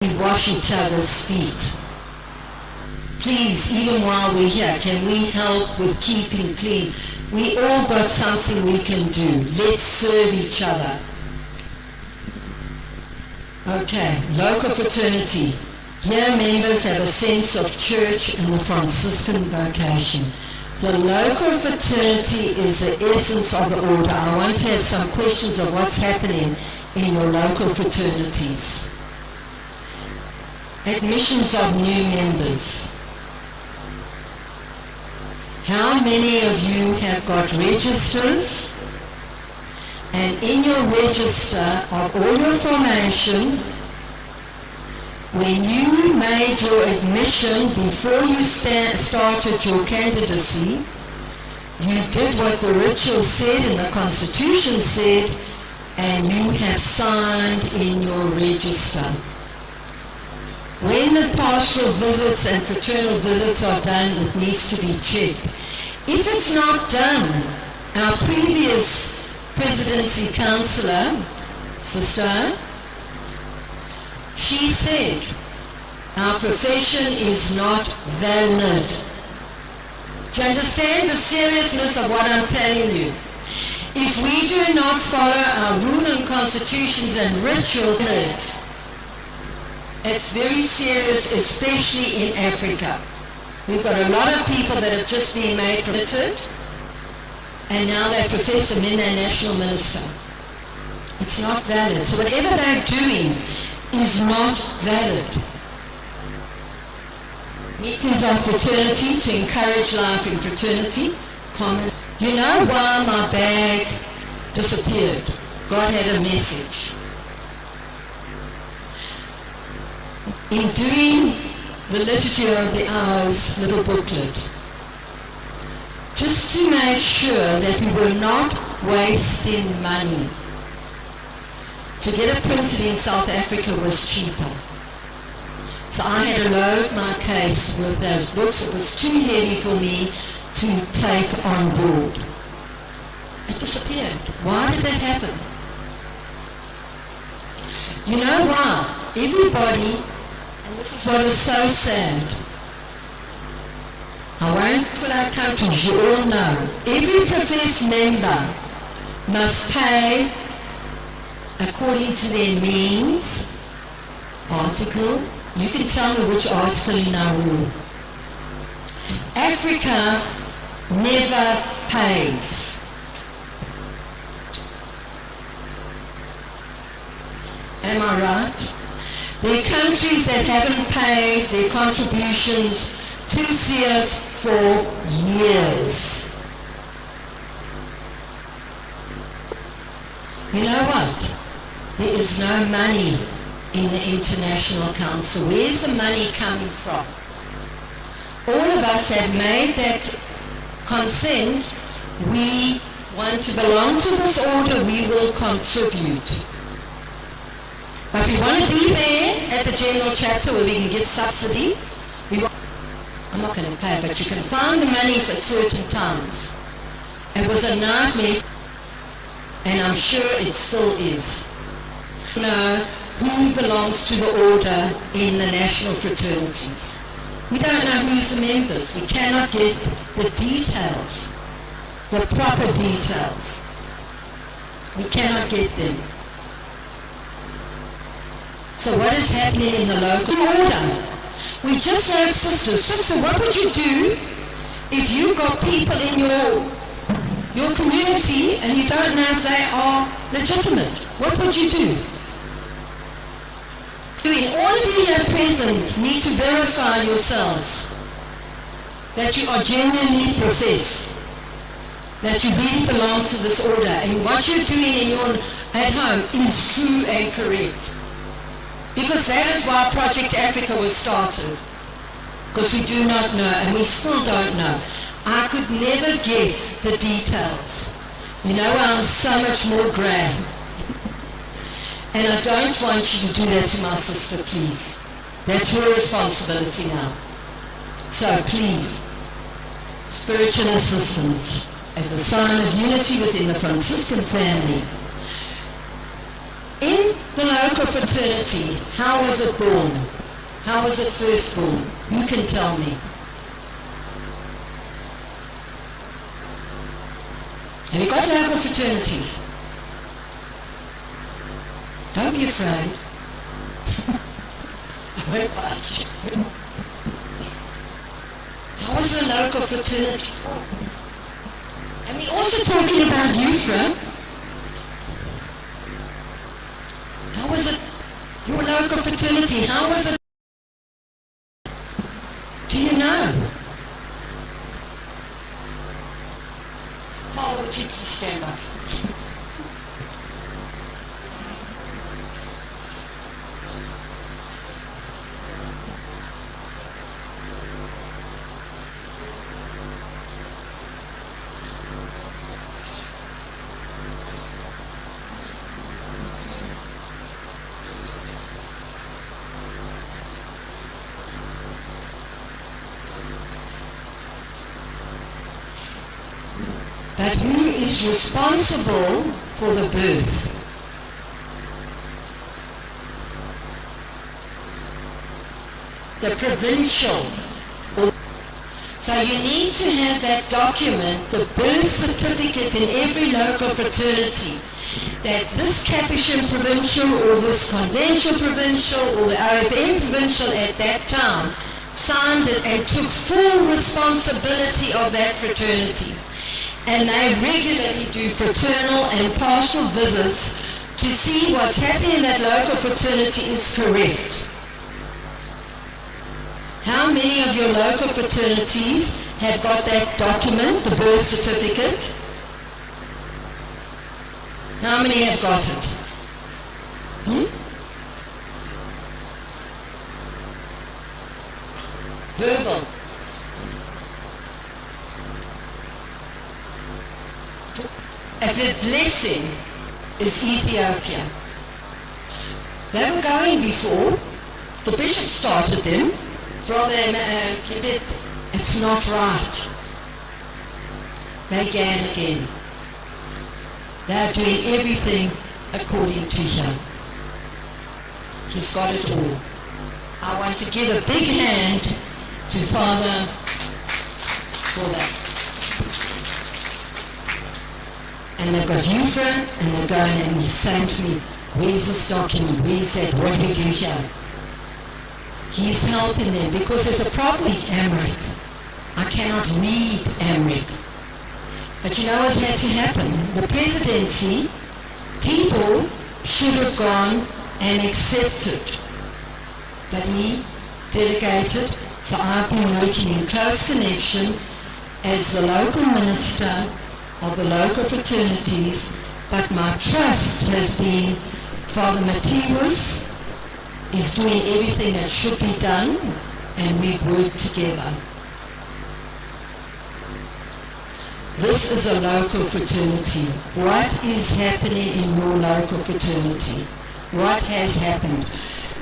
we wash each other's feet? Please, even while we're here, can we help with keeping clean? We all got something we can do. Let's serve each other. Okay, local fraternity. Here members have a sense of church and the Franciscan vocation. The local fraternity is the essence of the order. I want to have some questions of what's happening in your local fraternities. Admissions of new members. How many of you have got registers? And in your register of all your formation, when you made your admission before you started your candidacy, you did what the ritual said and the Constitution said, and you have signed in your register. When the pastoral visits and fraternal visits are done, it needs to be checked. If it's not done, our previous presidency councillor, sister, she said, our profession is not valid. Do you understand the seriousness of what I'm telling you? If we do not follow our rule and constitutions and ritual, it's very serious, especially in Africa. We've got a lot of people that have just been made permitted, and now they profess them in their national minister. It's not valid. So whatever they're doing is not valid. Meetings of fraternity to encourage life in fraternity. Common. You know why my bag disappeared? God had a message. In doing the Liturgy of the Hours little booklet, just to make sure that we were not wasting money. To get it printed in South Africa was cheaper. So I had to load my case with those books. It was too heavy for me to take on board. It disappeared. Why did that happen? You know why? Everybody, and this is what is so sad, I won't pull out countries, you all know. Every professed member must pay according to their means. Article. You can tell me which article in our rule. Africa never pays. Am I right? There are countries that haven't paid their contributions to CS for years. You know what? There is no money in the International Council. Where's the money coming from? All of us have made that consent. We want to belong to this order, we will contribute. But we want to be there at the general chapter where we can get subsidy. I'm not going to pay, but you can find the money at certain times. It was a nightmare, and I'm sure it still is. You know who belongs to the order in the national fraternities. We don't know who's the members. We cannot get the details, the proper details. We cannot get them. So what is happening in the local order? We just have sisters. Sister, what would you do if you've got people in your community and you don't know if they are legitimate? What would you do? All of you here present need to verify yourselves that you are genuinely professed, that you really belong to this order, and what you're doing at home is true and correct. Because that is why Project Africa was started. Because we do not know, and we still don't know. I could never get the details. You know, I'm so much more grand. And I don't want you to do that to my sister, please. That's your responsibility now. So please, spiritual assistance as a sign of unity within the Franciscan family. In The local fraternity, how was it born? How was it first born? You can tell me. Have you got local fraternities? Don't be afraid. I won't budge. How was the local fraternity born? And we're also talking about Euphra. How was it, your local fraternity, how was it? Do you know? Father, would you please stand up? But who is responsible for the birth? The provincial. So you need to have that document, the birth certificate in every local fraternity, that this Capuchin provincial or this conventual provincial or the OFM provincial at that time signed it and took full responsibility of that fraternity. And they regularly do fraternal and partial visits to see what's happening in that local fraternity is correct. How many of your local fraternities have got that document, the birth certificate? How many have got it? Verbal. And the blessing is Ethiopia. They were going before. The bishop started them. Brother said, it's not right. They began again. They are doing everything according to him. He's got it all. I want to give a big hand to Father for that. And they've got Euphra, and they're going and he's saying to me, where's this document? Where's that? What do we do here? He's helping them because there's a problem with Amric. I cannot read Amric. But you know what's had to happen? The presidency, people should have gone and accepted. But he delegated, so I've been working in close connection as the local minister of the local fraternities, but my trust has been Father Matthias is doing everything that should be done, and we've worked together. This is a local fraternity. What is happening in your local fraternity? What has happened?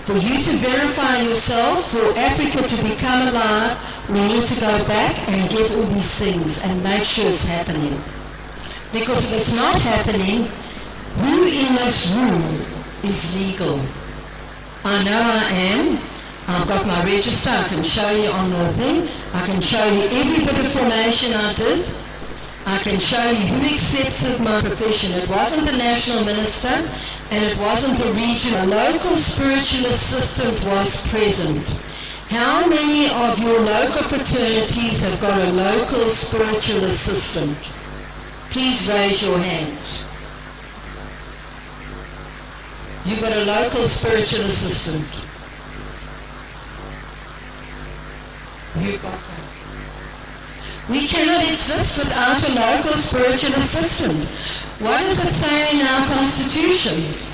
For you to verify yourself, for Africa to become alive, we need to go back and get all these things and make sure it's happening. Because if it's not happening, who in this room is legal? I know I am. I've got my register. I can show you on the thing. I can show you every bit of formation I did. I can show you who accepted my profession. It wasn't a national minister and it wasn't a regional. A local spiritual assistant was present. How many of your local fraternities have got a local spiritual assistant? Please raise your hands. You've got a local spiritual assistant. You've got that. We cannot exist without a local spiritual assistant. What does it say in our Constitution?